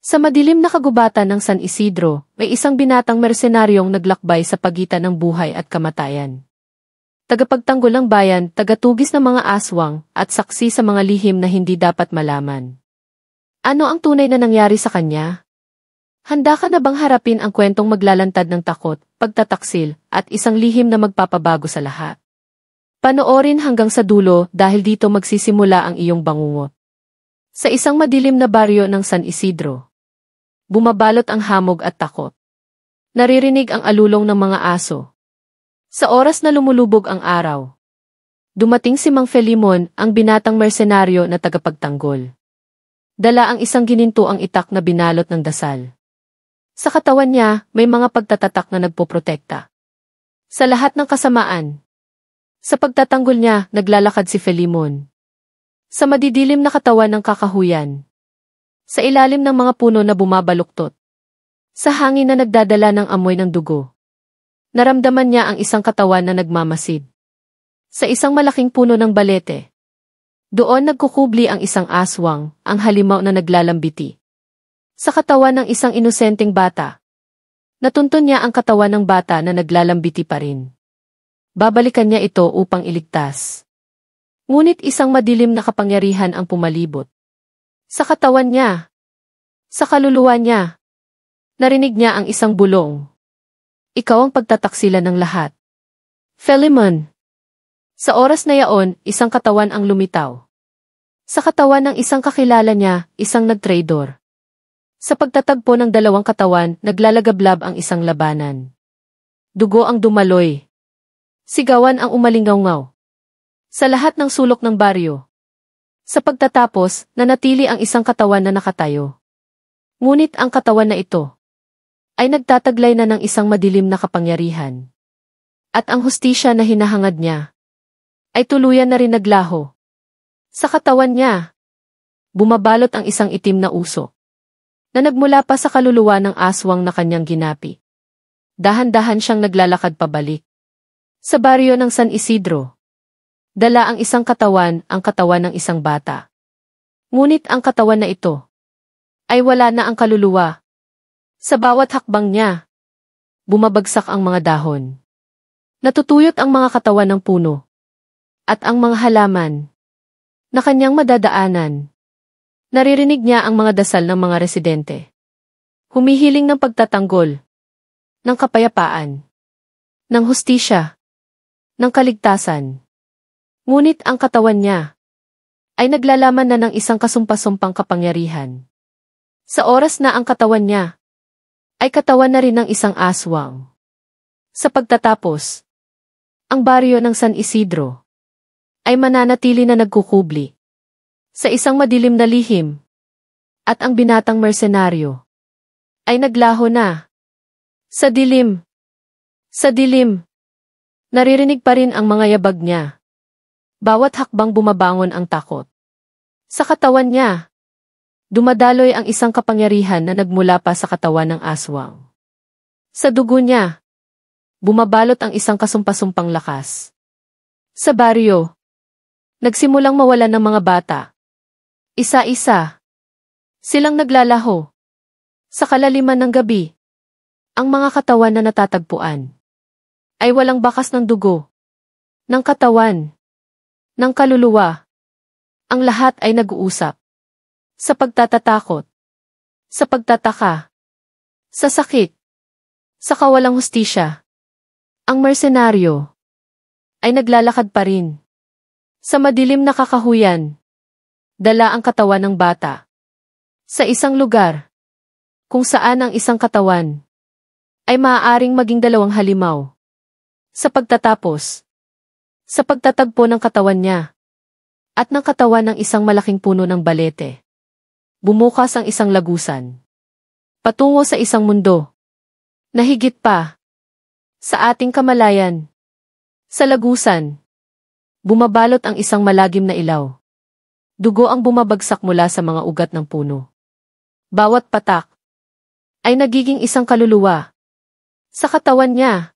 Sa madilim na kagubatan ng San Isidro, may isang binatang mersenaryong naglakbay sa pagitan ng buhay at kamatayan. Tagapagtanggol ng bayan, tagatugis ng mga aswang, at saksi sa mga lihim na hindi dapat malaman. Ano ang tunay na nangyari sa kanya? Handa ka na bang harapin ang kwentong maglalantad ng takot, pagtataksil, at isang lihim na magpapabago sa lahat? Panoorin hanggang sa dulo dahil dito magsisimula ang iyong bangungot. Sa isang madilim na baryo ng San Isidro, bumabalot ang hamog at takot. Naririnig ang alulong ng mga aso. Sa oras na lumulubog ang araw, dumating si Mang Felimon, ang binatang mersenaryo na tagapagtanggol. Dala ang isang ginintuang itak na binalot ng dasal. Sa katawan niya, may mga pagtatatak na nagpoprotekta sa lahat ng kasamaan. Sa pagtatanggol niya, naglalakad si Felimon sa madidilim na katawan ng kakahuyan, sa ilalim ng mga puno na bumabaluktot, sa hangin na nagdadala ng amoy ng dugo. Naramdaman niya ang isang katawan na nagmamasid sa isang malaking puno ng balete. Doon nagkukubli ang isang aswang, ang halimaw na naglalambiti sa katawan ng isang inosenteng bata. Natuntun niya ang katawan ng bata na naglalambiti pa rin. Babalikan niya ito upang iligtas. Ngunit isang madilim na kapangyarihan ang pumalibot sa katawan niya, sa kaluluwa niya. Narinig niya ang isang bulong. Ikaw ang pagtataksilan ng lahat, Felimon. Sa oras na yaon, isang katawan ang lumitaw. Sa katawan ng isang kakilala niya, isang nagtraidor. Sa pagtatagpo ng dalawang katawan, naglalagablab ang isang labanan. Dugo ang dumaloy. Sigawan ang umalingawngaw sa lahat ng sulok ng baryo. Sa pagtatapos, nanatili ang isang katawan na nakatayo. Ngunit ang katawan na ito ay nagtataglay na ng isang madilim na kapangyarihan. At ang hustisya na hinahangad niya ay tuluyan na rin naglaho. Sa katawan niya, bumabalot ang isang itim na usok na nagmula pa sa kaluluwa ng aswang na kanyang ginapi. Dahan-dahan siyang naglalakad pabalik sa baryo ng San Isidro. Dala ang isang katawan, ang katawan ng isang bata. Ngunit ang katawan na ito ay wala na ang kaluluwa. Sa bawat hakbang niya, bumabagsak ang mga dahon. Natutuyot ang mga katawan ng puno at ang mga halaman na kanyang madadaanan. Naririnig niya ang mga dasal ng mga residente. Humihiling ng pagtatanggol, ng kapayapaan, ng hustisya, ng kaligtasan. Ngunit ang katawan niya ay naglalaman na ng isang kasumpa-sumpang kapangyarihan. Sa oras na ang katawan niya ay katawan na rin ng isang aswang. Sa pagtatapos, ang baryo ng San Isidro ay mananatili na nagkukubli sa isang madilim na lihim, at ang binatang mersenaryo ay naglaho na sa dilim. Sa dilim, naririnig pa rin ang mga yabag niya. Bawat hakbang bumabangon ang takot. Sa katawan niya, dumadaloy ang isang kapangyarihan na nagmula pa sa katawan ng aswang. Sa dugo niya, bumabalot ang isang kasumpa-sumpang lakas. Sa baryo, nagsimulang mawalan ng mga bata. Isa-isa, silang naglalaho. Sa kalaliman ng gabi, ang mga katawan na natatagpuan ay walang bakas ng dugo, ng katawan, ng kaluluwa. Ang lahat ay nag-uusap sa pagtatatakot, sa pagtataka, sa sakit, sa kawalang hustisya. Ang mersenaryo ay naglalakad pa rin sa madilim na kakahuyan. Dala ang katawan ng bata sa isang lugar kung saan ang isang katawan ay maaaring maging dalawang halimaw. Sa pagtatapos, sa pagtatagpo ng katawan niya at ng katawan ng isang malaking puno ng balete, bumukas ang isang lagusan patungo sa isang mundo na higit pa sa ating kamalayan. Sa lagusan, bumabalot ang isang malagim na ilaw. Dugo ang bumabagsak mula sa mga ugat ng puno. Bawat patak ay nagiging isang kaluluwa. Sa katawan niya,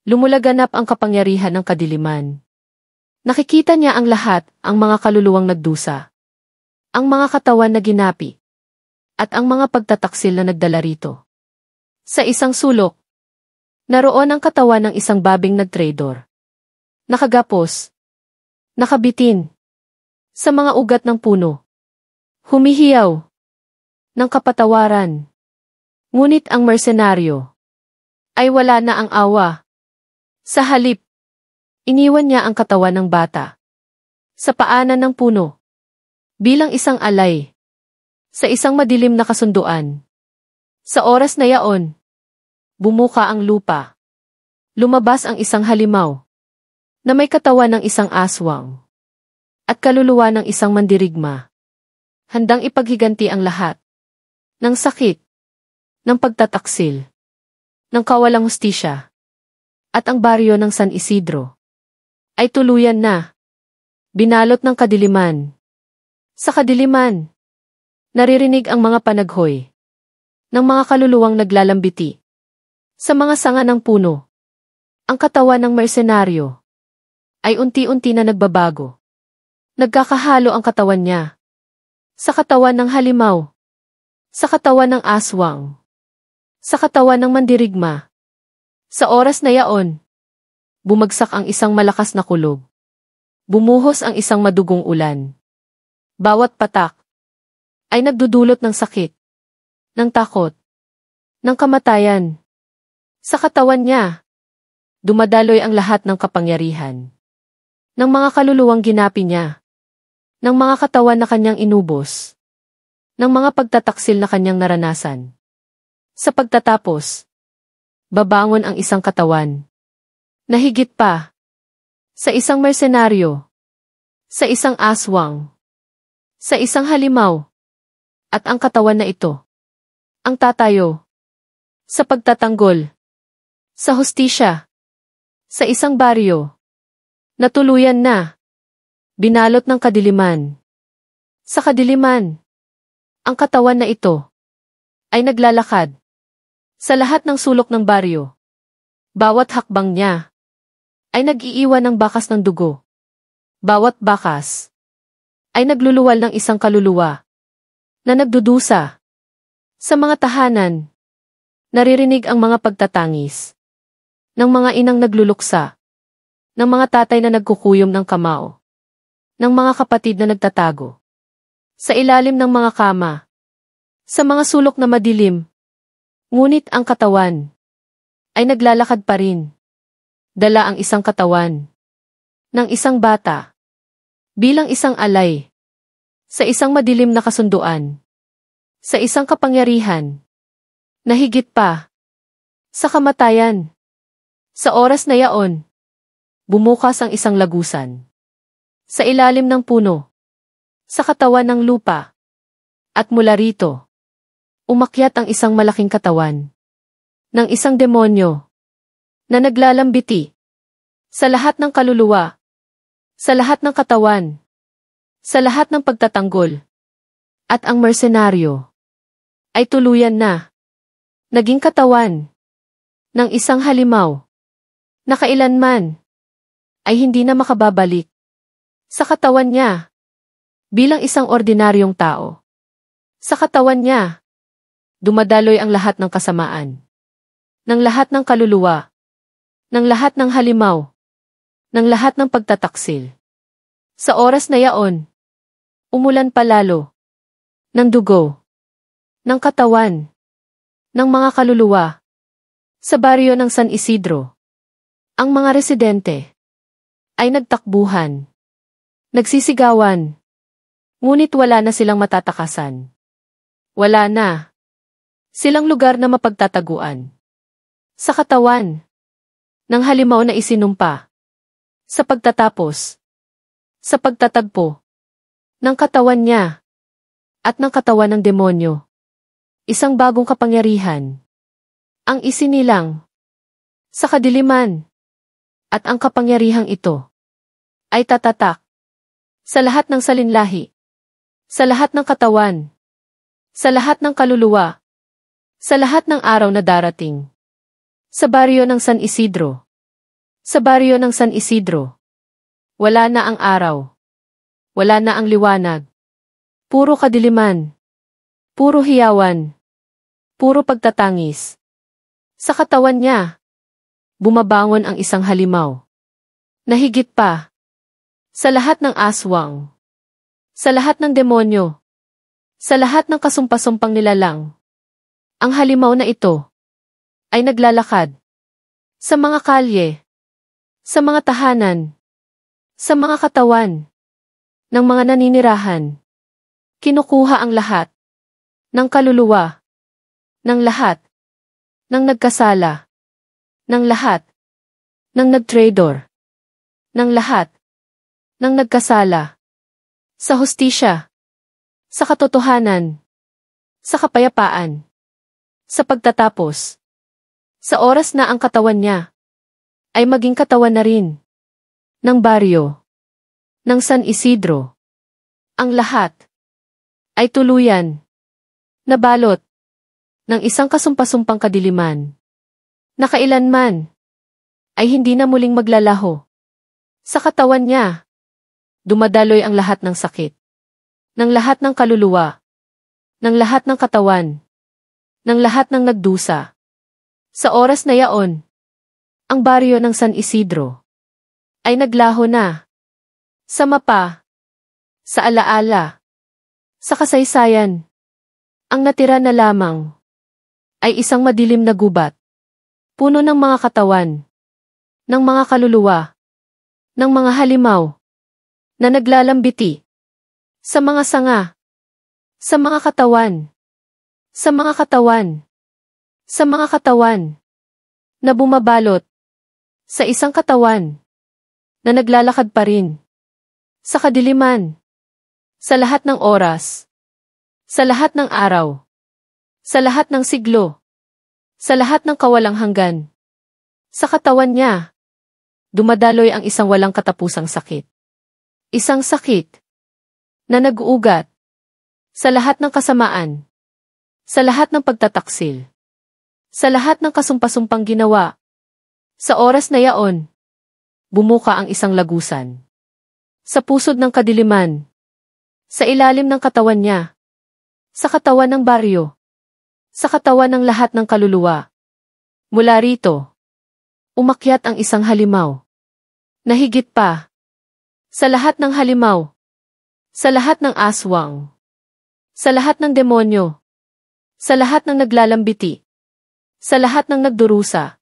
lumulaganap ang kapangyarihan ng kadiliman. Nakikita niya ang lahat, ang mga kaluluwang nagdusa, ang mga katawan na ginapi, at ang mga pagtataksil na nagdala rito. Sa isang sulok, naroon ang katawan ng isang babing nagtrador. Nakagapos, nakabitin, sa mga ugat ng puno. Humihiyaw ng kapatawaran. Ngunit ang mersenaryo ay wala na ang awa. Sa halip, iniwan niya ang katawan ng bata sa paanan ng puno bilang isang alay sa isang madilim na kasunduan. Sa oras na yaon, bumuka ang lupa. Lumabas ang isang halimaw na may katawan ng isang aswang at kaluluwa ng isang mandirigma. Handang ipaghiganti ang lahat ng sakit, ng pagtataksil, ng kawalang hustisya, at ang baryo ng San Isidro ay tuluyan na binalot ng kadiliman. Sa kadiliman, naririnig ang mga panaghoy ng mga kaluluwang naglalambiti sa mga sanga ng puno. Ang katawan ng mersenaryo ay unti-unti na nagbabago. Nagkakahalo ang katawan niya sa katawan ng halimaw, sa katawan ng aswang, sa katawan ng mandirigma. Sa oras na yaon, bumagsak ang isang malakas na kulog. Bumuhos ang isang madugong ulan. Bawat patak ay nagdudulot ng sakit, ng takot, ng kamatayan. Sa katawan niya, dumadaloy ang lahat ng kapangyarihan ng mga kaluluwang ginapi niya, ng mga katawan na kanyang inubos, ng mga pagtataksil na kanyang naranasan. Sa pagtatapos, babangon ang isang katawan na higit pa sa isang mersenaryo, sa isang aswang, sa isang halimaw, at ang katawan na ito ang tatayo sa pagtatanggol, sa hustisya, sa isang baryo na tuluyan na binalot ng kadiliman. Sa kadiliman, ang katawan na ito ay naglalakad sa lahat ng sulok ng baryo. Bawat hakbang niya ay nag-iiwan ng bakas ng dugo. Bawat bakas ay nagluluwal ng isang kaluluwa na nagdudusa. Sa mga tahanan, naririnig ang mga pagtatangis ng mga inang nagluluksa, ng mga tatay na nagkukuyom ng kamao, ng mga kapatid na nagtatago sa ilalim ng mga kama, sa mga sulok na madilim. Ngunit ang katawan ay naglalakad pa rin. Dala ang isang katawan ng isang bata bilang isang alay sa isang madilim na kasunduan, sa isang kapangyarihan na higit pa sa kamatayan. Sa oras na yaon, bumukas ang isang lagusan sa ilalim ng puno, sa katawan ng lupa, at mula rito, umakyat ang isang malaking katawan ng isang demonyo na naglalambiti sa lahat ng kaluluwa, sa lahat ng katawan, sa lahat ng pagtatanggol, at ang mersenaryo ay tuluyan na naging katawan ng isang halimaw na kailanman ay hindi na makababalik sa katawan niya bilang isang ordinaryong tao. Sa katawan niya, dumadaloy ang lahat ng kasamaan, ng lahat ng kaluluwa, ng lahat ng halimaw, ng lahat ng pagtataksil. Sa oras na yaon, umulan palalo ng dugo, ng katawan, ng mga kaluluwa. Sa baryo ng San Isidro, ang mga residente ay nagtakbuhan, nagsisigawan, ngunit wala na silang matatakasan. Wala na silang lugar na mapagtataguan. Sa katawan ng halimaw na isinumpa, sa pagtatapos, sa pagtatagpo ng katawan niya at ng katawan ng demonyo, isang bagong kapangyarihan ang isinilang sa kadiliman, at ang kapangyarihang ito ay tatatak sa lahat ng salinlahi, sa lahat ng katawan, sa lahat ng kaluluwa, sa lahat ng araw na darating. Sa baryo ng San Isidro, sa baryo ng San Isidro, wala na ang araw, wala na ang liwanag, puro kadiliman, Puro hiyawan. Puro pagtatangis. Sa katawan niya, bumabangon ang isang halimaw. Nahigit pa. Sa lahat ng aswang. Sa lahat ng demonyo. Sa lahat ng kasumpasumpang nilalang. Ang halimaw na ito ay naglalakad sa mga kalye, sa mga tahanan, sa mga katawan ng mga naninirahan. Kinukuha ang lahat ng kaluluwa, ng lahat ng nagkasala, ng lahat ng nagtrador, ng lahat ng nagkasala, sa hustisya, sa katotohanan, sa kapayapaan, sa pagtatapos, sa oras na ang katawan niya ay maging katawan na rin ng baryo, ng San Isidro. Ang lahat ay tuluyan na balot ng isang kasumpasumpang kadiliman na kailanman ay hindi na muling maglalaho. Sa katawan niya, dumadaloy ang lahat ng sakit, ng lahat ng kaluluwa, ng lahat ng katawan, ng lahat ng nagdusa. Sa oras na yaon, ang baryo ng San Isidro ay naglaho na sa mapa, sa alaala, sa kasaysayan. Ang natira na lamang ay isang madilim na gubat, puno ng mga katawan, ng mga kaluluwa, ng mga halimaw, na naglalambiti sa mga sanga, sa mga katawan, sa mga katawan, sa mga katawan, na bumabalot sa isang katawan, na naglalakad pa rin sa kadiliman, sa lahat ng oras, sa lahat ng araw, sa lahat ng siglo, sa lahat ng kawalang hanggan. Sa katawan niya, dumadaloy ang isang walang katapusang sakit. Isang sakit na nag-uugat sa lahat ng kasamaan, sa lahat ng pagtataksil, sa lahat ng kasumpasumpang ginawa. Sa oras na yaon, bumuka ang isang lagusan. Sa pusod ng kadiliman, sa ilalim ng katawan niya, sa katawan ng baryo, sa katawan ng lahat ng kaluluwa. Mula rito, umakyat ang isang halimaw. Nahigit pa, sa lahat ng halimaw, sa lahat ng aswang, sa lahat ng demonyo, sa lahat ng naglalambiti, sa lahat ng nagdurusa.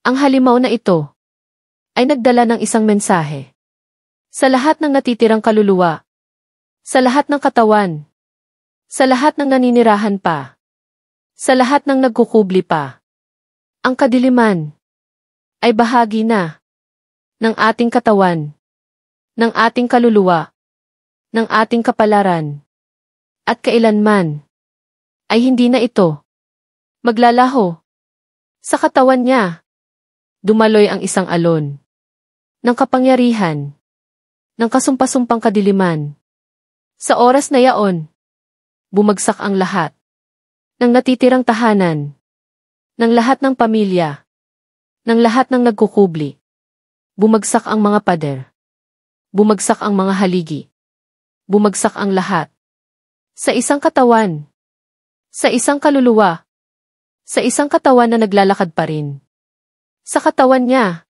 Ang halimaw na ito ay nagdala ng isang mensahe sa lahat ng natitirang kaluluwa, sa lahat ng katawan, sa lahat ng naninirahan pa, sa lahat ng nagkukubli pa. Ang kadiliman ay bahagi na ng ating katawan, ng ating kaluluwa, ng ating kapalaran, at kailanman ay hindi na ito maglalaho. Sa katawan niya, dumaloy ang isang alon ng kapangyarihan, ng kasumpasumpang kadiliman. Sa oras na yaon, bumagsak ang lahat ng natitirang tahanan, ng lahat ng pamilya, ng lahat ng nagkukubli. Bumagsak ang mga pader. Bumagsak ang mga haligi. Bumagsak ang lahat. Sa isang katawan. Sa isang kaluluwa. Sa isang katawan na naglalakad pa rin. Sa katawan niya.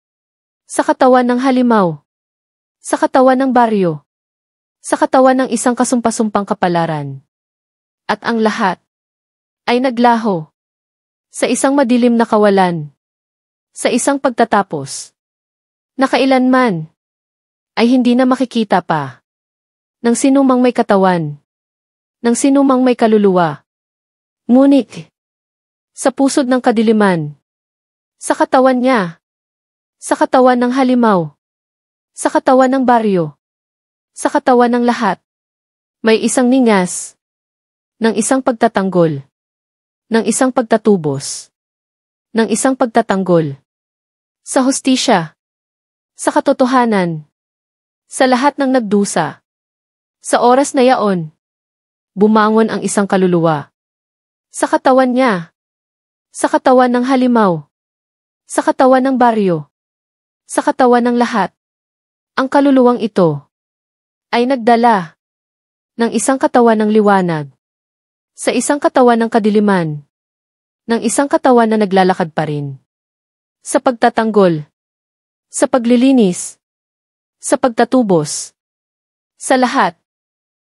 Sa katawan ng halimaw. Sa katawan ng baryo. Sa katawan ng isang kasumpasumpang kapalaran. At ang lahat ay naglaho sa isang madilim na kawalan, sa isang pagtatapos, na kailanman ay hindi na makikita pa ng sinumang may katawan, ng sinumang may kaluluwa. Ngunit, sa pusod ng kadiliman, sa katawan niya, sa katawan ng halimaw, sa katawan ng baryo, sa katawan ng lahat, may isang ningas ng isang pagtatanggol, ng isang pagtatubos, ng isang pagtatanggol, sa hustisya, sa katotohanan, sa lahat ng nagdusa. Sa oras na yaon, bumangon ang isang kaluluwa. Sa katawan niya, sa katawan ng halimaw, sa katawan ng baryo, sa katawan ng lahat. Ang kaluluwang ito ay nagdala ng isang katawan ng liwanag, Sa isang katawan ng kadiliman. Ng isang katawan na naglalakad pa rin. Sa pagtatanggol. Sa paglilinis. Sa pagtatubos. Sa lahat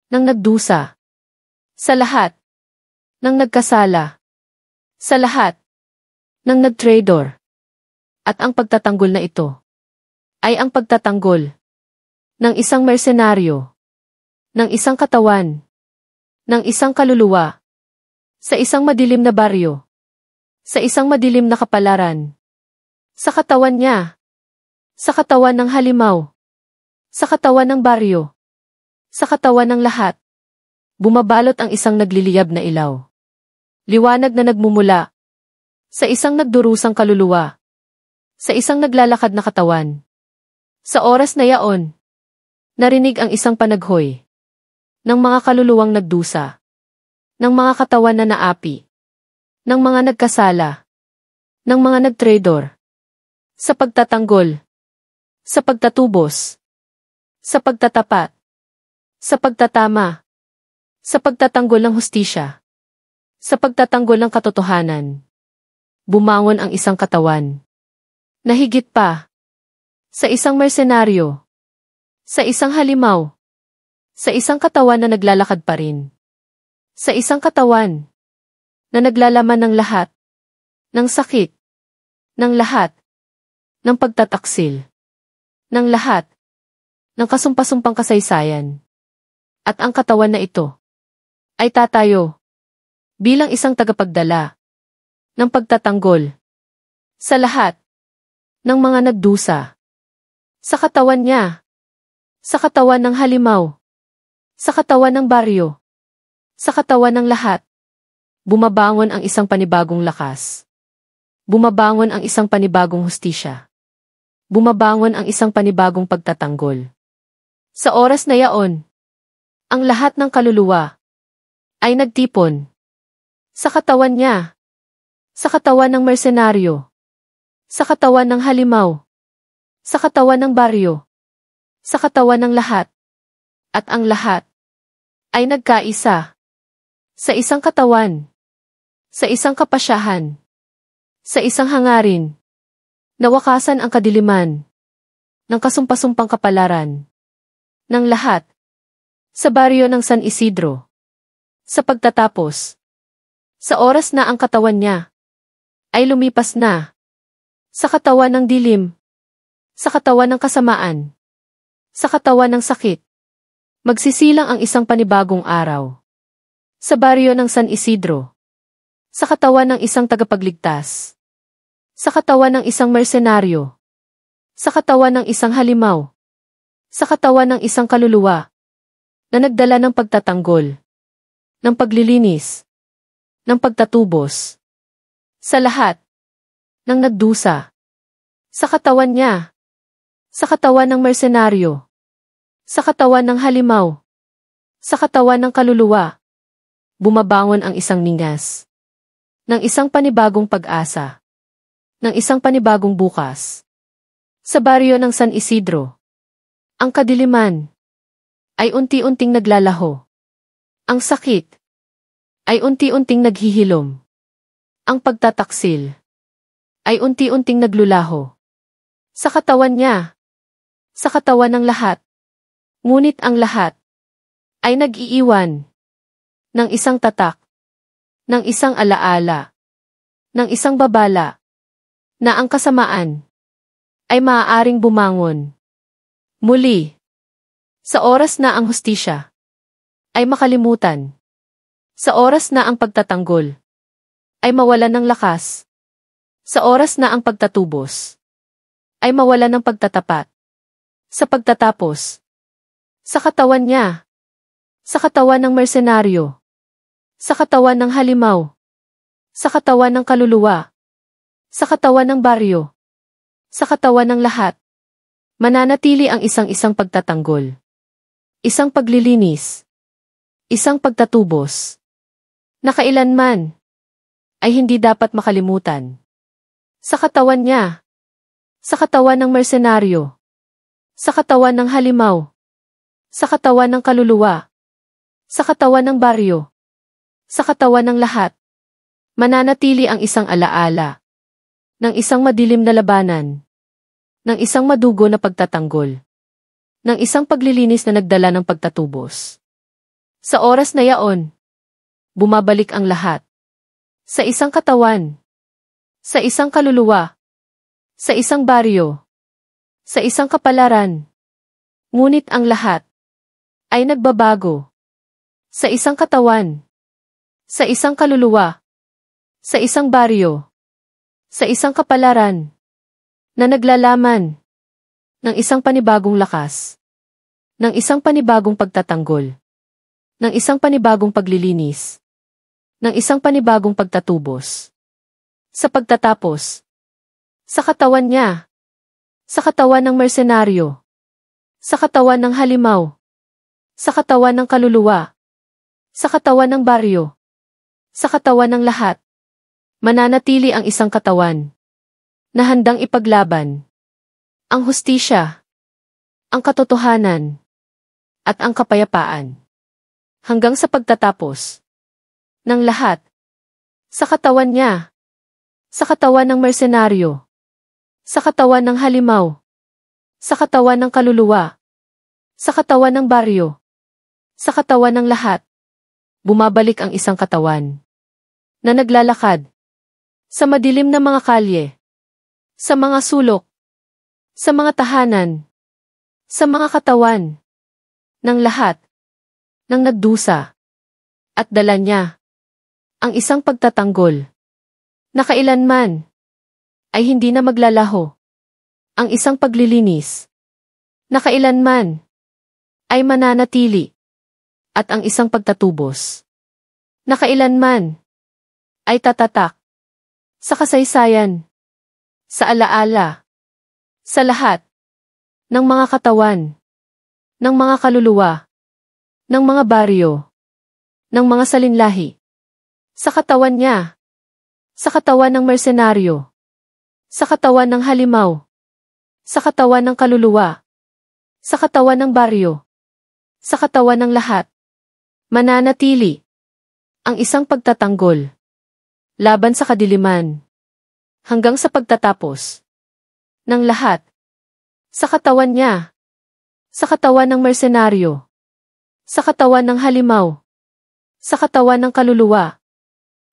ng nagdusa. Sa lahat ng nagkasala. Sa lahat ng nagtraidor. At ang pagtatanggol na ito ay ang pagtatanggol ng isang mersenaryo, ng isang katawan, ng isang kaluluwa, sa isang madilim na baryo, sa isang madilim na kapalaran, sa katawan niya, sa katawan ng halimaw, sa katawan ng baryo, sa katawan ng lahat. Bumabalot ang isang nagliliyab na ilaw. Liwanag na nagmumula sa isang nagdurusang kaluluwa, sa isang naglalakad na katawan. Sa oras na yaon, narinig ang isang panaghoy ng mga kaluluwang nagdusa, ng mga katawan na naapi, ng mga nagkasala, ng mga nagtraidor, sa pagtatanggol, sa pagtatubos, sa pagtatapat, sa pagtatama, sa pagtatanggol ng hustisya, sa pagtatanggol ng katotohanan. Bumangon ang isang katawan. Na higit pa, sa isang mersenaryo, sa isang halimaw, sa isang katawan na naglalakad pa rin, sa isang katawan na naglalaman ng lahat, ng sakit, ng lahat, ng pagtataksil, ng lahat, ng kasumpasumpang kasaysayan. At ang katawan na ito ay tatayo bilang isang tagapagdala ng pagtatanggol sa lahat ng mga nagdusa. Sa katawan niya, sa katawan ng halimaw, sa katawan ng baryo, sa katawan ng lahat, bumabangon ang isang panibagong lakas. Bumabangon ang isang panibagong hustisya. Bumabangon ang isang panibagong pagtatanggol. Sa oras na yaon, ang lahat ng kaluluwa ay nagtipon sa katawan niya, sa katawan ng mersenaryo, sa katawan ng halimaw, sa katawan ng baryo, sa katawan ng lahat, at ang lahat ay nagkaisa sa isang katawan, sa isang kapasyahan, sa isang hangarin, nawakasan ang kadiliman ng kasumpasumpang kapalaran ng lahat sa baryo ng San Isidro. Sa pagtatapos, sa oras na ang katawan niya ay lumipas na sa katawan ng dilim, sa katawan ng kasamaan, sa katawan ng sakit, magsisilang ang isang panibagong araw. Sa baryo ng San Isidro, sa katawan ng isang tagapagligtas, sa katawan ng isang mersenaryo, sa katawan ng isang halimaw, sa katawan ng isang kaluluwa na nagdala ng pagtatanggol, ng paglilinis, ng pagtatubos, sa lahat ng nagdusa, sa katawan niya, sa katawan ng mersenaryo, sa katawan ng halimaw, sa katawan ng kaluluwa, bumabangon ang isang ningas, ng isang panibagong pag-asa, ng isang panibagong bukas. Sa baryo ng San Isidro, ang kadiliman ay unti-unting naglalaho. Ang sakit ay unti-unting naghihilom. Ang pagtataksil ay unti-unting naglulaho. Sa katawan niya, sa katawan ng lahat. Ngunit ang lahat ay nag-iiwan ng isang tatak, ng isang alaala, ng isang babala, na ang kasamaan ay maaaring bumangon. Muli, sa oras na ang hustisya ay makalimutan, sa oras na ang pagtatanggol ay mawalan ng lakas, sa oras na ang pagtatubos ay mawalan ng pagtatapat, sa pagtatapos, sa katawan niya, sa katawan ng mersenaryo, sa katawan ng halimaw, sa katawan ng kaluluwa, sa katawan ng baryo, sa katawan ng lahat, mananatili ang isang-isang pagtatanggol, isang paglilinis, isang pagtatubos, na kailanman ay hindi dapat makalimutan. Sa katawan niya, sa katawan ng mersenaryo, sa katawan ng halimaw, sa katawan ng kaluluwa, sa katawan ng baryo, Sa katawan ng lahat, mananatili ang isang alaala ng isang madilim na labanan, ng isang madugo na pagtatanggol, ng isang paglilinis na nagdala ng pagtatubos. Sa oras na yaon, bumabalik ang lahat. Sa isang katawan, sa isang kaluluwa, sa isang baryo, sa isang kapalaran. Ngunit ang lahat ay nagbabago. Sa isang katawan, sa isang kaluluwa, sa isang baryo, sa isang kapalaran, na naglalaman ng isang panibagong lakas, ng isang panibagong pagtatanggol, ng isang panibagong paglilinis, ng isang panibagong pagtatubos. Sa pagtatapos, sa katawan niya, sa katawan ng mersenaryo, sa katawan ng halimaw, sa katawan ng kaluluwa, sa katawan ng baryo, sa katawan ng lahat, mananatili ang isang katawan na handang ipaglaban ang hustisya, ang katotohanan, at ang kapayapaan. Hanggang sa pagtatapos ng lahat, sa katawan niya, sa katawan ng mersenaryo, sa katawan ng halimaw, sa katawan ng kaluluwa, sa katawan ng baryo, sa katawan ng lahat, bumabalik ang isang katawan na naglalakad sa madilim na mga kalye, sa mga sulok, sa mga tahanan, sa mga katawan ng lahat ng nagdusa, at dala niya ang isang pagtatanggol na kailanman ay hindi na maglalaho, ang isang paglilinis na kailanman ay mananatili, at ang isang pagtatubos na kailanman ay tatatak sa kasaysayan, sa alaala, sa lahat ng mga katawan, ng mga kaluluwa, ng mga baryo, ng mga salinlahi, sa katawan niya, sa katawan ng mersenaryo, sa katawan ng halimaw, sa katawan ng kaluluwa, sa katawan ng baryo, sa katawan ng lahat, mananatili ang isang pagtatanggol laban sa kadiliman, hanggang sa pagtatapos ng lahat, sa katawan niya, sa katawan ng mersenaryo, sa katawan ng halimaw, sa katawan ng kaluluwa,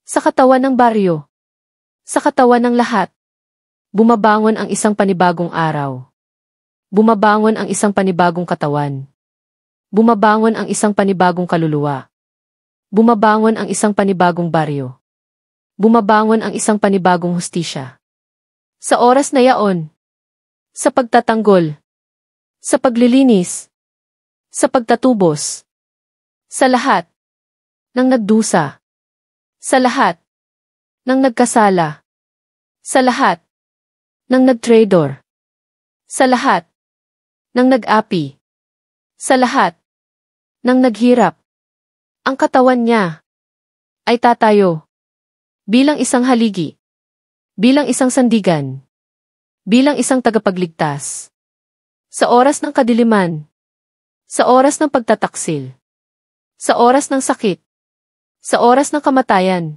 sa katawan ng baryo, sa katawan ng lahat, bumabangon ang isang panibagong araw. Bumabangon ang isang panibagong katawan. Bumabangon ang isang panibagong kaluluwa. Bumabangon ang isang panibagong baryo. Bumabangon ang isang panibagong hustisya. Sa oras na yaon, sa pagtatanggol, sa paglilinis, sa pagtatubos, sa lahat ng nagdusa, sa lahat ng nagkasala, sa lahat ng nagtraidor, sa lahat ng nag-api, sa lahat ng naghirap, ang katawan niya ay tatayo bilang isang haligi, bilang isang sandigan, bilang isang tagapagligtas. Sa oras ng kadiliman, sa oras ng pagtataksil, sa oras ng sakit, sa oras ng kamatayan,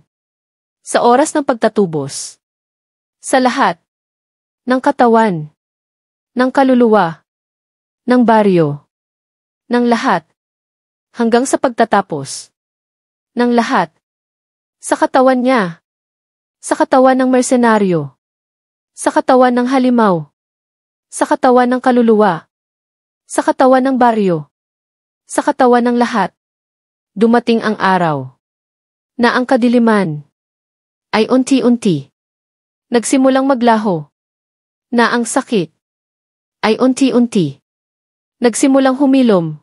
sa oras ng pagtatubos, sa lahat ng katawan, ng kaluluwa, ng baryo, ng lahat, hanggang sa pagtatapos ng lahat, sa katawan niya, sa katawan ng mersenaryo, sa katawan ng halimaw, sa katawan ng kaluluwa, sa katawan ng baryo, sa katawan ng lahat, dumating ang araw na ang kadiliman ay unti-unti nagsimulang maglaho, na ang sakit ay unti-unti nagsimulang humilom,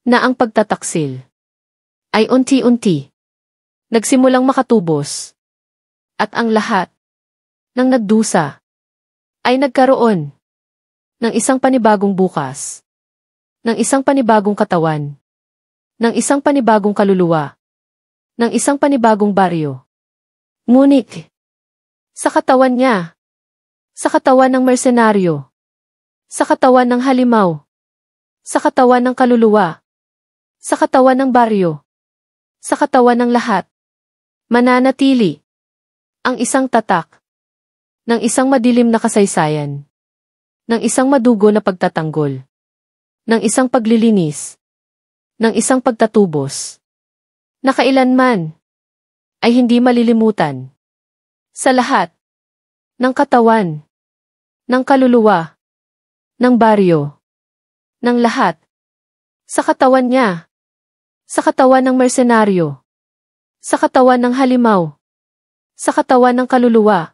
na ang pagtataksil ay unti-unti nagsimulang makatubos, at ang lahat ng nagdusa ay nagkaroon ng isang panibagong bukas, ng isang panibagong katawan, ng isang panibagong kaluluwa, ng isang panibagong baryo. Ngunit, sa katawan niya, sa katawan ng mersenaryo, sa katawan ng halimaw, sa katawan ng kaluluwa, sa katawan ng baryo, sa katawan ng lahat, Mananatili. Ang isang tatak. Ng isang madilim na kasaysayan. Ng isang madugo na pagtatanggol. Ng isang paglilinis. Ng isang pagtatubos. Na kailanman ay hindi malilimutan. Sa lahat ng katawan, ng kaluluwa, ng baryo, ng lahat. Sa katawan niya. Sa katawan ng mersenaryo. Sa katawan ng halimaw. Sa katawan ng kaluluwa.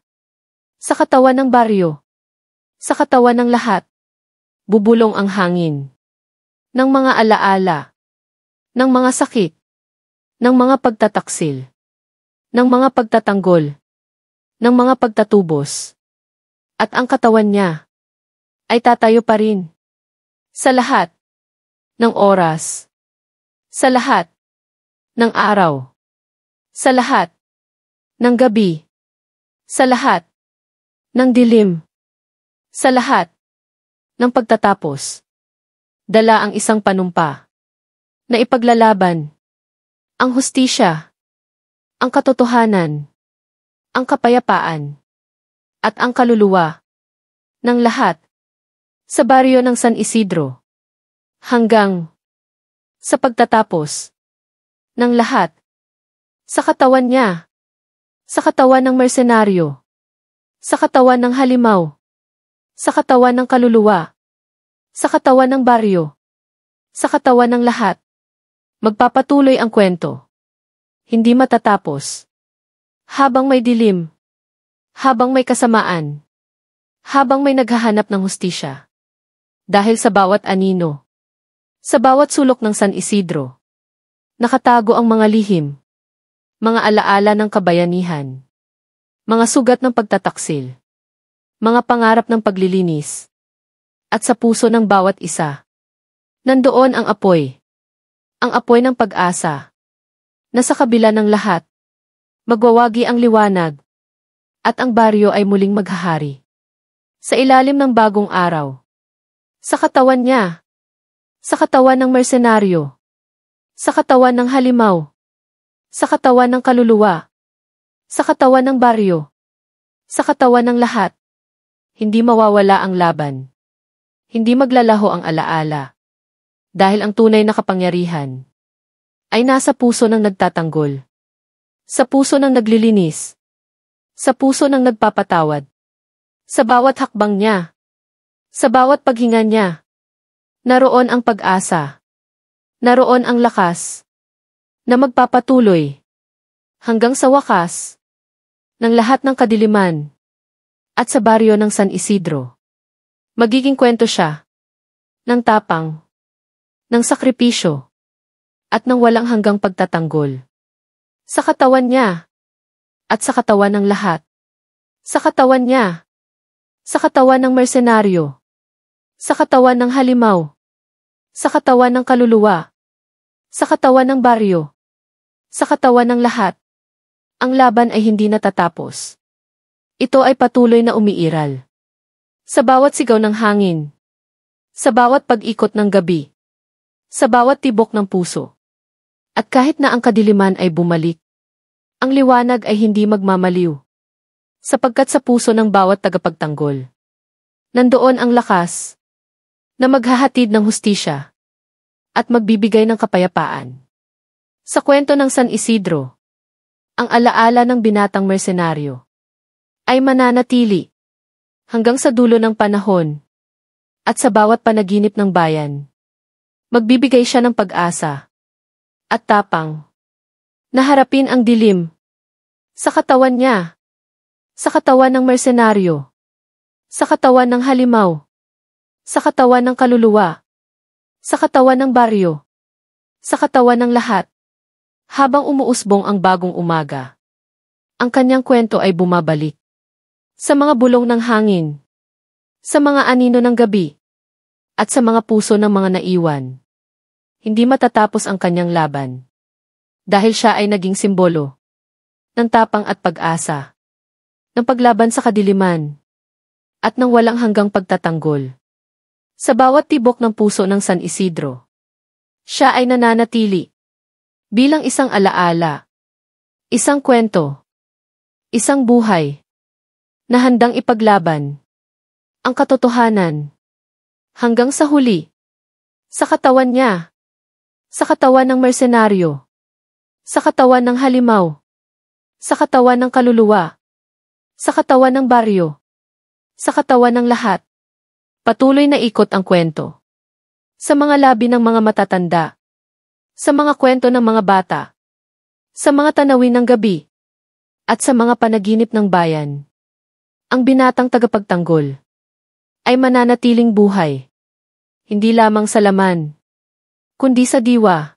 Sa katawan ng baryo. Sa katawan ng lahat. Bubulong ang hangin. Ng mga alaala. Ng mga sakit. Ng mga pagtataksil. Ng mga pagtatanggol. Ng mga pagtatubos. At ang katawan niya ay tatayo pa rin. Sa lahat ng oras. Sa lahat ng araw. Sa lahat ng gabi. Sa lahat ng dilim. Sa lahat ng pagtatapos. Dala ang isang panumpa na ipaglalaban ang hustisya, ang katotohanan, ang kapayapaan, at ang kaluluwa ng lahat sa baryo ng San Isidro hanggang sa pagtatapos ng lahat sa katawan niya, sa katawan ng mersenaryo, sa katawan ng halimaw, sa katawan ng kaluluwa, sa katawan ng baryo, sa katawan ng lahat. Magpapatuloy ang kwento. Hindi matatapos. Habang may dilim. Habang may kasamaan. Habang may naghahanap ng hustisya. Dahil sa bawat anino. Sa bawat sulok ng San Isidro. Nakatago ang mga lihim. Mga alaala ng kabayanihan. Mga sugat ng pagtataksil. Mga pangarap ng paglilinis. At sa puso ng bawat isa. Nandoon ang apoy. Ang apoy ng pag-asa. Na sa kabila ng lahat. Magwawagi ang liwanag. At ang baryo ay muling maghahari. Sa ilalim ng bagong araw. Sa katawan niya. Sa katawan ng mersenaryo. Sa katawan ng halimaw. Sa katawan ng kaluluwa. Sa katawan ng baryo. Sa katawan ng lahat. Hindi mawawala ang laban. Hindi maglalaho ang alaala. Dahil ang tunay na kapangyarihan ay nasa puso ng nagtatanggol. Sa puso ng naglilinis. Sa puso ng nagpapatawad. Sa bawat hakbang niya. Sa bawat paghinga niya. Naroon ang pag-asa. Naroon ang lakas. Na magpapatuloy. Hanggang sa wakas. Ng lahat ng kadiliman. At sa baryo ng San Isidro. Magiging kwento siya. Ng tapang. Ng sakripisyo. At ng walang hanggang pagtatanggol. Sa katawan niya. At sa katawan ng lahat. Sa katawan niya. Sa katawan ng mersenaryo. Sa katawan ng halimaw. Sa katawan ng kaluluwa. Sa katawan ng baryo. Sa katawan ng lahat. Ang laban ay hindi natatapos. Ito ay patuloy na umiiral. Sa bawat sigaw ng hangin. Sa bawat pag-ikot ng gabi. Sa bawat tibok ng puso. At kahit na ang kadiliman ay bumalik, ang liwanag ay hindi magmamaliw. Sapagkat sa puso ng bawat tagapagtanggol, nandoon ang lakas na maghahatid ng hustisya at magbibigay ng kapayapaan. Sa kwento ng San Isidro, ang alaala ng binatang mersenaryo ay mananatili hanggang sa dulo ng panahon at sa bawat panaginip ng bayan. Magbibigay siya ng pag-asa at tapang na harapin ang dilim sa katawan niya, sa katawan ng mersenaryo, sa katawan ng halimaw, sa katawan ng kaluluwa, sa katawan ng baryo, sa katawan ng lahat. Habang umuusbong ang bagong umaga, ang kanyang kwento ay bumabalik sa mga bulong ng hangin, sa mga anino ng gabi, at sa mga puso ng mga naiwan. Hindi matatapos ang kanyang laban. Dahil siya ay naging simbolo ng tapang at pag-asa, ng paglaban sa kadiliman, at ng walang hanggang pagtatanggol. Sa bawat tibok ng puso ng San Isidro, siya ay nananatili bilang isang alaala Isang kwento. Isang buhay. Na handang ipaglaban ang katotohanan. Hanggang sa huli. Sa katawan niya. Sa katawan ng mersenaryo. Sa katawan ng halimaw. Sa katawan ng kaluluwa. Sa katawan ng baryo. Sa katawan ng lahat. Patuloy na ikot ang kwento. Sa mga labi ng mga matatanda. Sa mga kwento ng mga bata. Sa mga tanawin ng gabi. At sa mga panaginip ng bayan. Ang binatang tagapagtanggol ay mananatiling buhay. Hindi lamang sa laman, kundi sa diwa,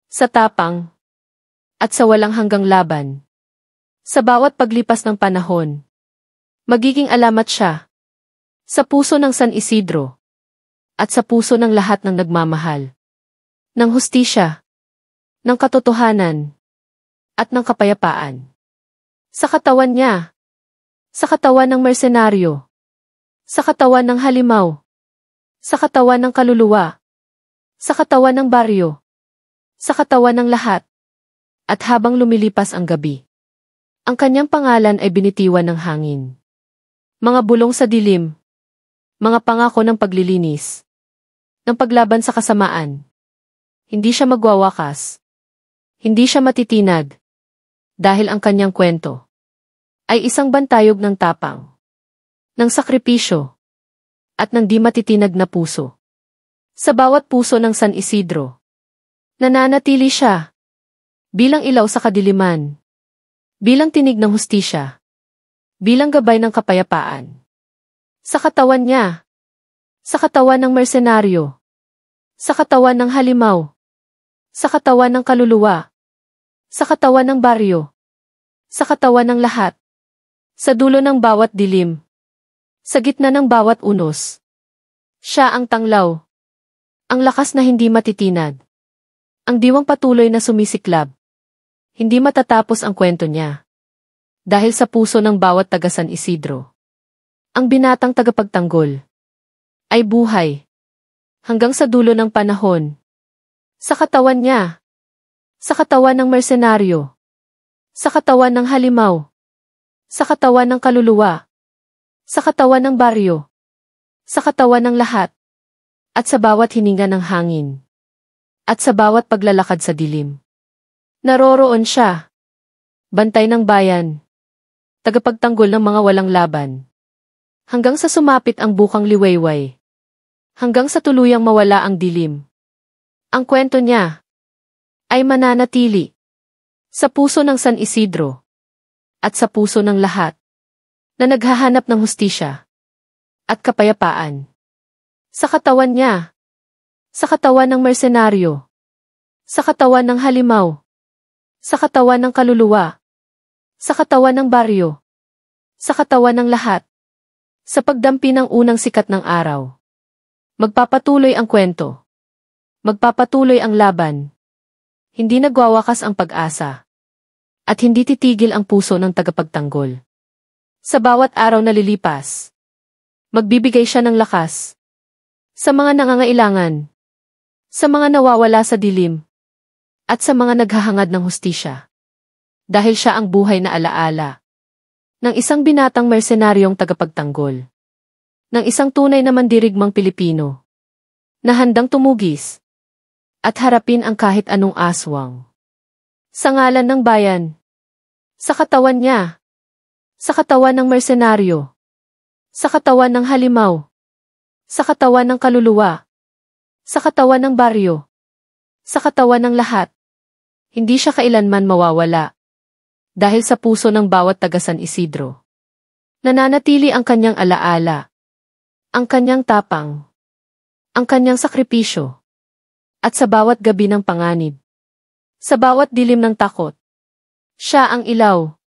sa tapang, at sa walang hanggang laban. Sa bawat paglipas ng panahon, magiging alamat siya sa puso ng San Isidro at sa puso ng lahat ng nagmamahal, ng hustisya, ng katotohanan, at ng kapayapaan. Sa katawan niya, sa katawan ng mersenaryo, sa katawan ng halimaw, sa katawan ng kaluluwa, sa katawan ng baryo, sa katawan ng lahat, at habang lumilipas ang gabi, ang kanyang pangalan ay binitiwan ng hangin. Mga bulong sa dilim, mga pangako ng paglilinis, ng paglaban sa kasamaan. Hindi siya magwawakas, hindi siya matitinag, dahil ang kanyang kwento ay isang bantayog ng tapang, ng sakripisyo, at ng di matitinag na puso. Sa bawat puso ng San Isidro, nananatili siya bilang ilaw sa kadiliman, bilang tinig ng hustisya, bilang gabay ng kapayapaan. Sa katawan niya, sa katawan ng mersenaryo, sa katawan ng halimaw, sa katawan ng kaluluwa, sa katawan ng baryo, sa katawan ng lahat, sa dulo ng bawat dilim, sa gitna ng bawat unos. Siya ang tanglaw, ang lakas na hindi matitinag, ang diwang patuloy na sumisiklab. Hindi matatapos ang kwento niya. Dahil sa puso ng bawat taga San Isidro, ang binatang tagapagtanggol ay buhay hanggang sa dulo ng panahon. Sa katawan niya, sa katawan ng mersenaryo, sa katawan ng halimaw, sa katawan ng kaluluwa, sa katawan ng baryo, sa katawan ng lahat, at sa bawat hininga ng hangin, at sa bawat paglalakad sa dilim. Naroroon siya, bantay ng bayan, tagapagtanggol ng mga walang laban, hanggang sa sumapit ang bukang liwayway, hanggang sa tuluyang mawala ang dilim. Ang kwento niya ay mananatili sa puso ng San Isidro at sa puso ng lahat na naghahanap ng hustisya at kapayapaan. Sa katawan niya, sa katawan ng mersenaryo, sa katawan ng halimaw, sa katawan ng kaluluwa, sa katawan ng baryo, sa katawan ng lahat, sa pagdampi ng unang sikat ng araw. Magpapatuloy ang kwento. Magpapatuloy ang laban. Hindi nagwawakas ang pag-asa. At hindi titigil ang puso ng tagapagtanggol. Sa bawat araw na lilipas, magbibigay siya ng lakas sa mga nangangailangan, sa mga nawawala sa dilim, at sa mga naghahangad ng hustisya. Dahil siya ang buhay na alaala ng isang binatang mersenaryong tagapagtanggol, ng isang tunay na mandirigmang Pilipino na handang tumugis at harapin ang kahit anong aswang. Sa ngalan ng bayan, sa katawan niya, sa katawan ng mersenaryo, sa katawan ng halimaw, sa katawan ng kaluluwa, sa katawan ng baryo, sa katawan ng lahat, hindi siya kailanman mawawala. Dahil sa puso ng bawat taga San Isidro, nananatili ang kanyang alaala, ang kanyang tapang, ang kanyang sakripisyo, at sa bawat gabi ng panganib, sa bawat dilim ng takot, siya ang ilaw,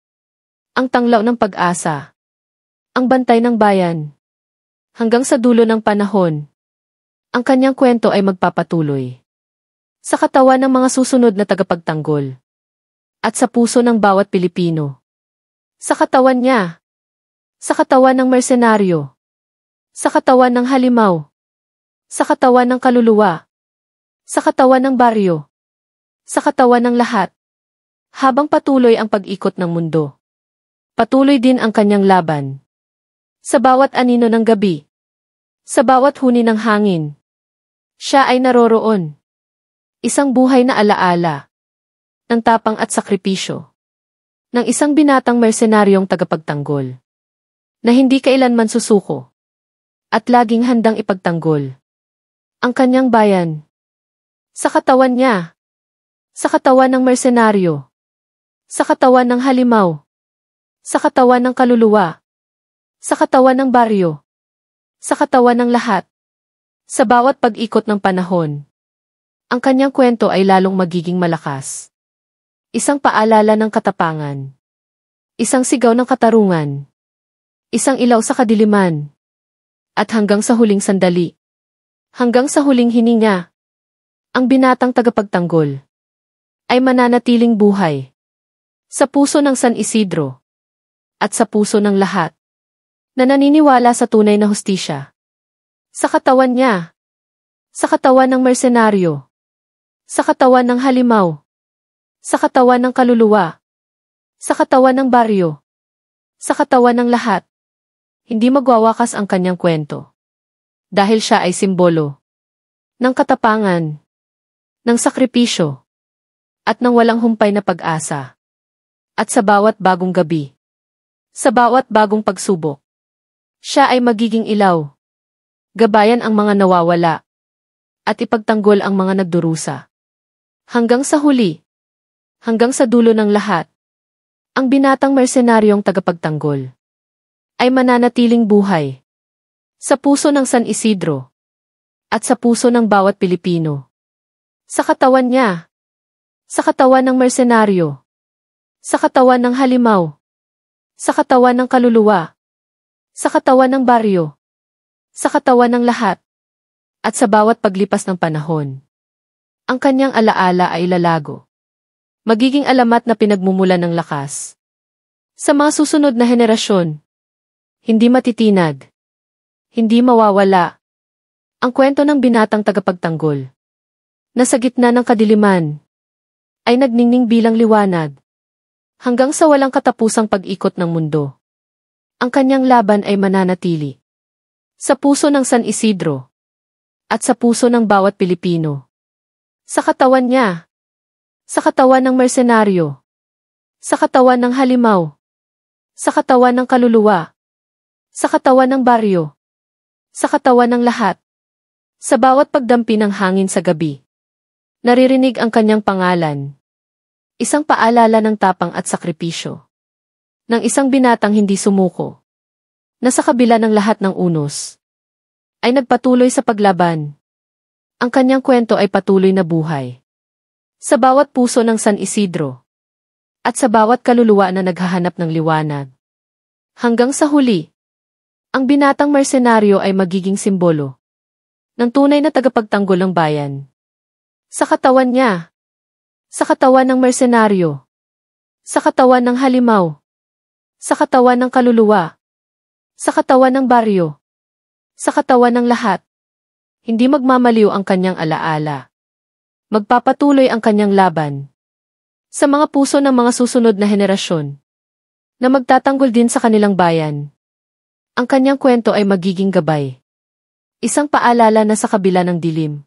ang tanglaw ng pag-asa, ang bantay ng bayan. Hanggang sa dulo ng panahon, ang kanyang kwento ay magpapatuloy sa katawan ng mga susunod na tagapagtanggol at sa puso ng bawat Pilipino. Sa katawan niya, sa katawan ng mersenaryo, sa katawan ng halimaw, sa katawan ng kaluluwa, sa katawan ng baryo, sa katawan ng lahat, Habang patuloy ang pag-ikot ng mundo, patuloy din ang kanyang laban. Sa bawat anino ng gabi, sa bawat huni ng hangin, siya ay naroroon. Isang buhay na alaala ng tapang at sakripisyo ng isang binatang mersenaryong tagapagtanggol na hindi kailanman susuko at laging handang ipagtanggol ang kanyang bayan. Sa katawan niya, sa katawan ng mersenaryo, sa katawan ng halimaw, sa katawan ng kaluluwa, sa katawan ng baryo, sa katawan ng lahat, sa bawat pag-ikot ng panahon, ang kanyang kwento ay lalong magiging malakas. Isang paalala ng katapangan, isang sigaw ng katarungan, isang ilaw sa kadiliman, at hanggang sa huling sandali, hanggang sa huling hininga, ang binatang tagapagtanggol ay mananatiling buhay sa puso ng San Isidro at sa puso ng lahat na naniniwala sa tunay na hustisya. Sa katawan niya, sa katawan ng mersenaryo, sa katawan ng halimaw, sa katawan ng kaluluwa, sa katawan ng baryo, sa katawan ng lahat, hindi magwawakas ang kanyang kwento. Dahil siya ay simbolo ng katapangan, ng sakripisyo, at ng walang humpay na pag-asa. At sa bawat bagong gabi, sa bawat bagong pagsubok, siya ay magiging ilaw, gabayan ang mga nawawala, at ipagtanggol ang mga nagdurusa. Hanggang sa huli, hanggang sa dulo ng lahat, ang binatang mersenaryong tagapagtanggol ay mananatiling buhay sa puso ng San Isidro at sa puso ng bawat Pilipino. Sa katawan niya, sa katawan ng mersenaryo, sa katawan ng halimaw, sa katawan ng kaluluwa, sa katawan ng baryo, sa katawan ng lahat, at sa bawat paglipas ng panahon. Ang kanyang alaala ay lalago. Magiging alamat na pinagmumulan ng lakas. Sa mga susunod na henerasyon, hindi matitinag, hindi mawawala, ang kwento ng binatang tagapagtanggol na sa gitna ng kadiliman ay nagningning bilang liwanag hanggang sa walang katapusang pag-ikot ng mundo. Ang kanyang laban ay mananatili sa puso ng San Isidro at sa puso ng bawat Pilipino. Sa katawan niya, sa katawan ng mersenaryo, sa katawan ng halimaw, sa katawan ng kaluluwa, sa katawan ng baryo, sa katawan ng lahat, sa bawat pagdampi ng hangin sa gabi. Naririnig ang kanyang pangalan. Isang paalala ng tapang at sakripisyo. Ng isang binatang hindi sumuko. Na sa kabila ng lahat ng unos, ay nagpatuloy sa paglaban. Ang kanyang kwento ay patuloy na buhay. Sa bawat puso ng San Isidro. At sa bawat kaluluwa na naghahanap ng liwanag. Hanggang sa huli, ang binatang mersenaryo ay magiging simbolo ng tunay na tagapagtanggol ng bayan. Sa katawan niya, sa katawan ng mersenaryo, sa katawan ng halimaw, sa katawan ng kaluluwa, sa katawan ng baryo, sa katawan ng lahat, hindi magmamaliw ang kanyang alaala. Magpapatuloy ang kanyang laban sa mga puso ng mga susunod na henerasyon na magtatanggol din sa kanilang bayan. Ang kanyang kwento ay magiging gabay. Isang paalala na sa kabila ng dilim,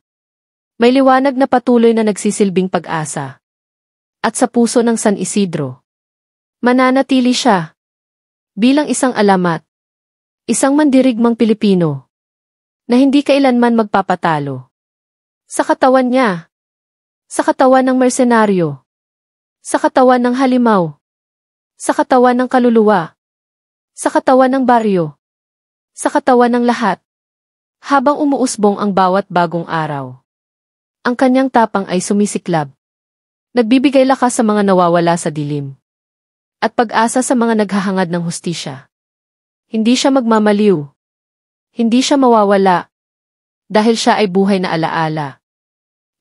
may liwanag na patuloy na nagsisilbing pag-asa. At sa puso ng San Isidro, mananatili siya bilang isang alamat, isang mandirigmang Pilipino na hindi kailanman magpapatalo. Sa katawan niya, sa katawan ng mersenaryo, sa katawan ng halimaw, sa katawan ng kaluluwa, sa katawan ng baryo, sa katawan ng lahat, habang umuusbong ang bawat bagong araw. Ang kanyang tapang ay sumisiklab. Nagbibigay lakas sa mga nawawala sa dilim. At pag-asa sa mga naghahangad ng hustisya. Hindi siya magmamaliw. Hindi siya mawawala. Dahil siya ay buhay na alaala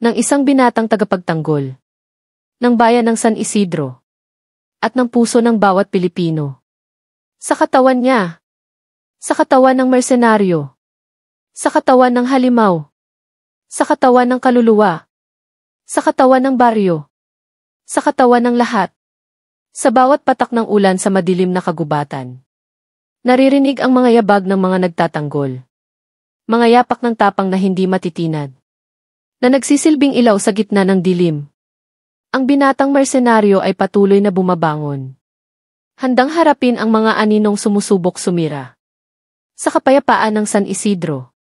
ng isang binatang tagapagtanggol ng bayan ng San Isidro at ng puso ng bawat Pilipino. Sa katawan niya, sa katawan ng mersenaryo, sa katawan ng halimaw, sa katawan ng kaluluwa, sa katawan ng baryo, Sa katawan ng lahat. Sa bawat patak ng ulan sa madilim na kagubatan. Naririnig ang mga yabag ng mga nagtatanggol. Mga yapak ng tapang na hindi matitinad. Na nagsisilbing ilaw sa gitna ng dilim. Ang binatang mersenaryo ay patuloy na bumabangon. Handang harapin ang mga aninong sumusubok sumira. Sa kapayapaan ng San Isidro.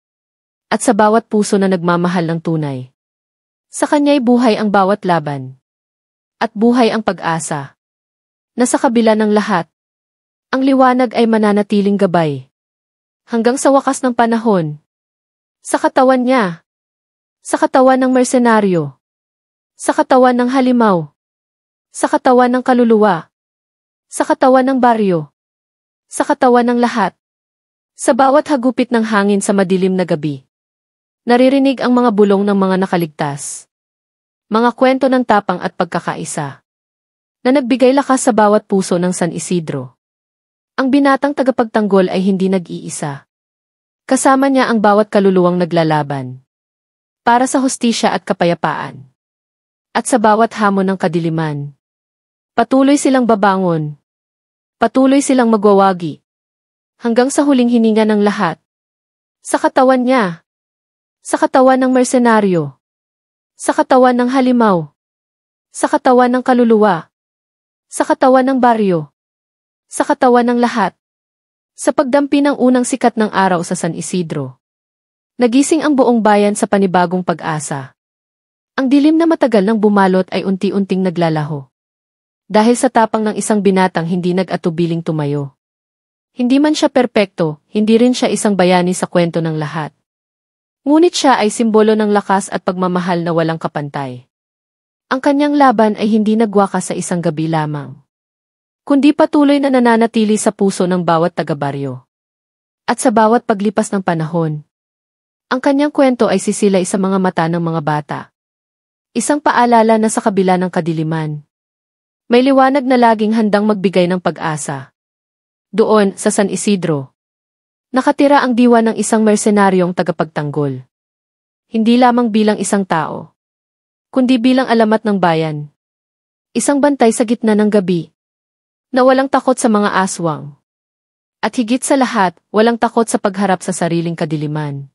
At sa bawat puso na nagmamahal ng tunay. Sa kanya'y buhay ang bawat laban. At buhay ang pag-asa. Na sa kabila ng lahat. Ang liwanag ay mananatiling gabay. Hanggang sa wakas ng panahon. Sa katawan niya. Sa katawan ng mersenaryo. Sa katawan ng halimaw. Sa katawan ng kaluluwa. Sa katawan ng baryo. Sa katawan ng lahat. Sa bawat hagupit ng hangin sa madilim na gabi. Naririnig ang mga bulong ng mga nakaligtas. Mga kwento ng tapang at pagkakaisa. Na nagbigay lakas sa bawat puso ng San Isidro. Ang binatang tagapagtanggol ay hindi nag-iisa. Kasama niya ang bawat kaluluwang naglalaban. Para sa hustisya at kapayapaan. At sa bawat hamon ng kadiliman. Patuloy silang babangon. Patuloy silang magwawagi. Hanggang sa huling hininga ng lahat. Sa katawan niya. Sa katawan ng mersenaryo. Sa katawan ng halimaw. Sa katawan ng kaluluwa. Sa katawan ng baryo. Sa katawan ng lahat. Sa pagdampi ng unang sikat ng araw sa San Isidro. Nagising ang buong bayan sa panibagong pag-asa. Ang dilim na matagal nang bumalot ay unti-unting naglalaho. Dahil sa tapang ng isang binatang hindi nag-atubiling tumayo. Hindi man siya perpekto, hindi rin siya isang bayani sa kwento ng lahat. Ngunit siya ay simbolo ng lakas at pagmamahal na walang kapantay. Ang kanyang laban ay hindi nagwakas sa isang gabi lamang. Kundi patuloy na nananatili sa puso ng bawat taga-baryo. At sa bawat paglipas ng panahon. Ang kanyang kwento ay sisilay sa mga mata ng mga bata. Isang paalala na sa kabila ng kadiliman. May liwanag na laging handang magbigay ng pag-asa. Doon, sa San Isidro. Nakatira ang diwa ng isang mersenaryong tagapagtanggol. Hindi lamang bilang isang tao. Kundi bilang alamat ng bayan. Isang bantay sa gitna ng gabi. Na walang takot sa mga aswang. At higit sa lahat, walang takot sa pagharap sa sariling kadiliman.